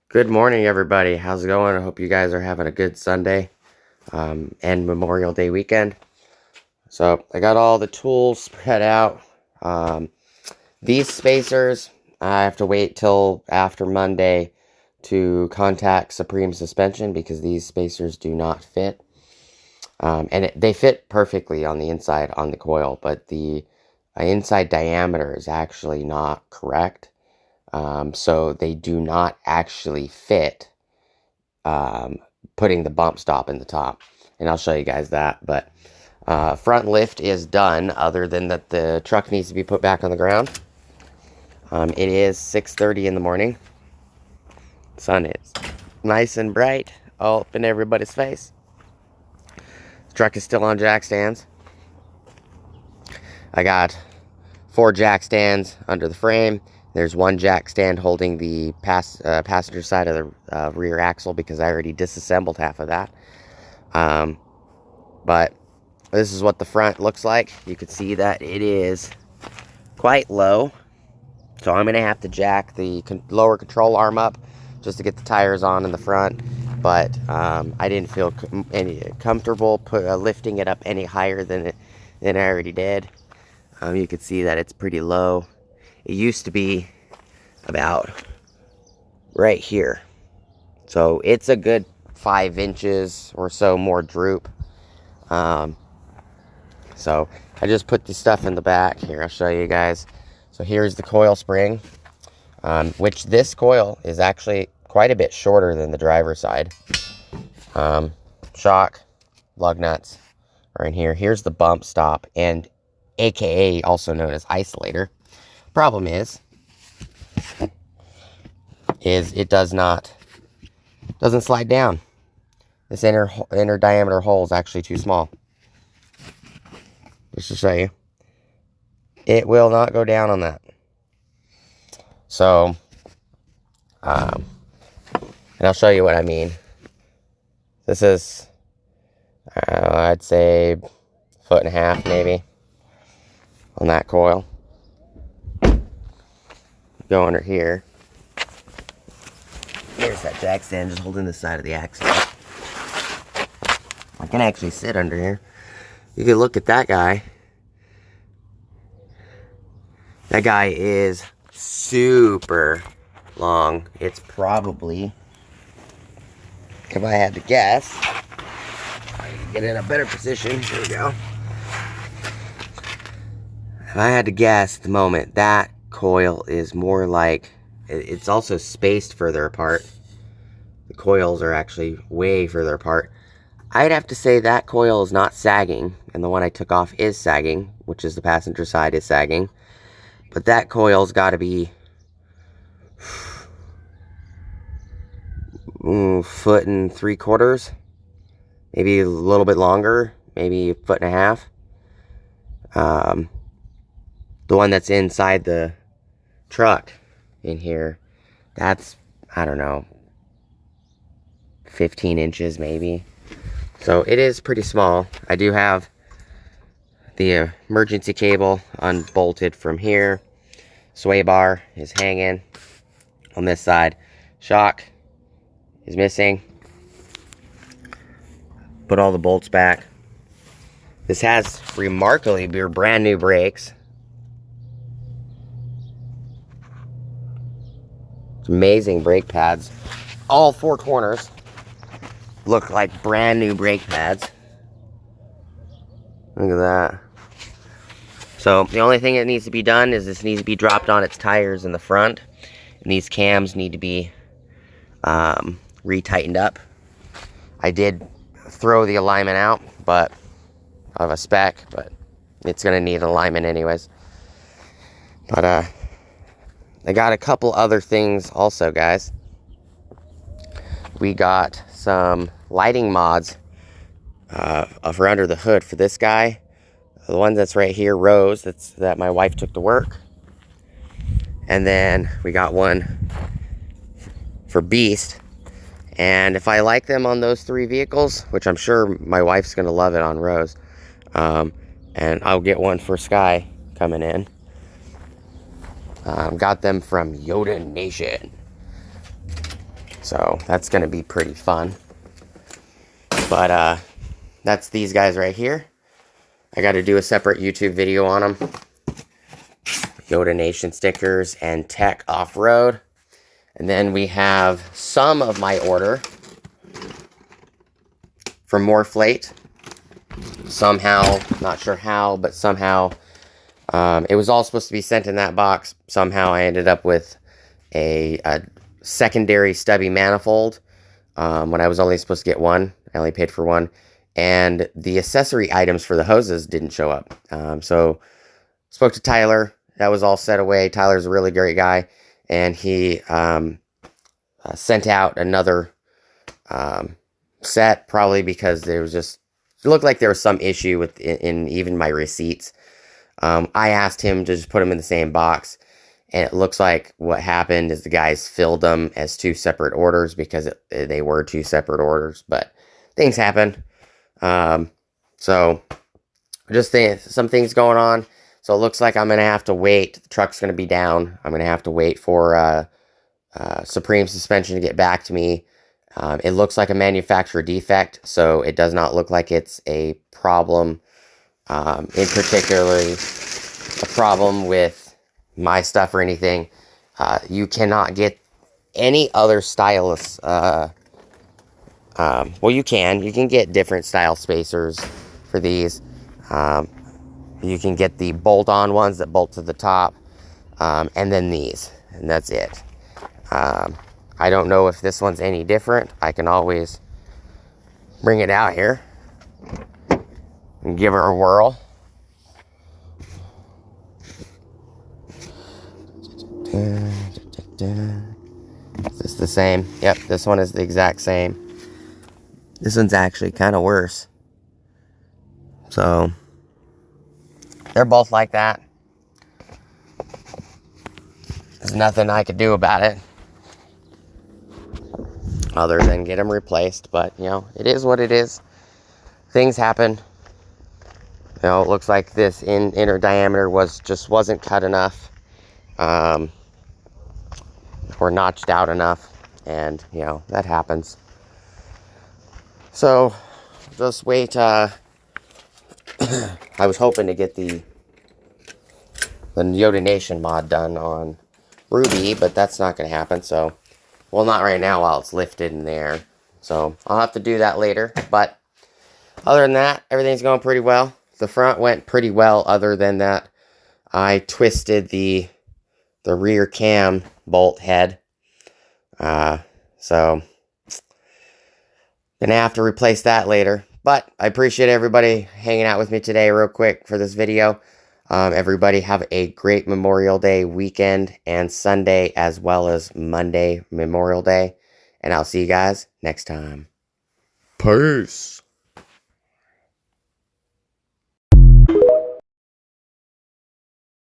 Good morning, everybody. How's it going? I hope you guys are having a good Sunday and Memorial Day weekend. So I got all the tools spread out. Um, these spacers, I have to wait till after Monday to contact Supreme Suspension because these spacers do not fit. They fit perfectly on the inside on the coil, but the inside diameter is actually not correct. So they do not actually fit um, putting the bump stop in the top. And I'll show you guys that. But front lift is done, other than that the truck needs to be put back on the ground. It is 6:30 in the morning. Sun is nice and bright, all up in everybody's face. The truck is still on jack stands. I got 4 jack stands under the frame. There's 1 jack stand holding the passenger side of the rear axle because I already disassembled half of that. But this is what the front looks like. You can see that it is quite low. So I'm going to have to jack the lower control arm up just to get the tires on in the front. But I didn't feel any comfortable lifting it up any higher than I already did. You can see that it's pretty low. It used to be about right here. So it's a good 5 inches or so more droop. So I just put the stuff in the back. Here, I'll show you guys. So here's the coil spring, which this coil is actually quite a bit shorter than the driver's side. Shock, lug nuts are in here. Here's the bump stop, and AKA also known as isolator. Problem is it doesn't slide down. This inner diameter hole is actually too small. Just to show you, it will not go down on that. So, and I'll show you what I mean. This is, I'd say, 1.5 feet maybe on that coil. Go under here. There's that jack stand just holding the side of the axle. I can actually sit under here. You can look at that guy. That guy is super long. It's probably, if I had to guess, I can get in a better position. Here we go. If I had to guess at the moment, that coil is more like, it's also spaced further apart. The coils are actually way further apart. I'd have to say that coil is not sagging, and the one I took off is sagging, which is the passenger side is sagging. But that coil's got to be 1.75 feet, maybe a little bit longer, maybe 1.5 feet. The one that's inside the truck in here, that's, I don't know, 15 inches maybe. So it is pretty small. I do have the emergency cable unbolted from here. Sway bar is hanging on this side. Shock is missing. Put all the bolts back. This has remarkably brand new brakes. It's amazing brake pads. All 4 corners look like brand new brake pads. Look at that. So the only thing that needs to be done is this needs to be dropped on its tires in the front, and these cams need to be retightened up. I did throw the alignment out, but of a spec, but it's gonna need an alignment anyways. But I got a couple other things also, guys. We got some lighting mods for under the hood for this guy. The one that's right here, Rose, that my wife took to work. And then we got one for Beast. And if I like them on those 3 vehicles, which I'm sure my wife's going to love it on Rose, and I'll get one for Sky coming in. Got them from Yoda Nation. So that's going to be pretty fun. But that's these guys right here. I got to do a separate YouTube video on them. Yoda Nation stickers and Tech Off-Road. And then we have some of my order from Morphlate. Somehow, not sure how, but somehow it was all supposed to be sent in that box. Somehow I ended up with a secondary stubby manifold when I was only supposed to get one. I only paid for one. And the accessory items for the hoses didn't show up. So spoke to Tyler. That was all set away. Tyler's a really great guy. And he sent out another set, probably because there was just, it looked like there was some issue with in even my receipts. I asked him to just put them in the same box. And it looks like what happened is the guys filled them as two separate orders because they were two separate orders. But things happen. So just some things going on. So it looks like I'm going to have to wait. The truck's going to be down. I'm going to have to wait for Supreme Suspension to get back to me. It looks like a manufacturer defect, so it does not look like it's a problem, in particularly a problem with my stuff or anything. You cannot get any other stylus. Well, you can get different style spacers for these. You can get the bolt-on ones that bolt to the top, and then these, and that's it. I don't know if this one's any different. I can always bring it out here and give her a whirl. Is this the same? Yep, this one is the exact same. This one's actually kind of worse. So they're both like that. There's nothing I could do about it other than get them replaced. But, you know, it is what it is. Things happen. You know, it looks like this inner diameter wasn't cut enough, or notched out enough, and, you know, that happens. So just wait. I was hoping to get the Yoda Nation mod done on Ruby, but that's not going to happen. So, well, not right now while it's lifted in the air. So I'll have to do that later. But other than that, everything's going pretty well. The front went pretty well. Other than that, I twisted the rear cam bolt head. So gonna have to replace that later. But I appreciate everybody hanging out with me today real quick for this video. Everybody have a great Memorial Day weekend and Sunday as well as Monday Memorial Day. And I'll see you guys next time. Peace.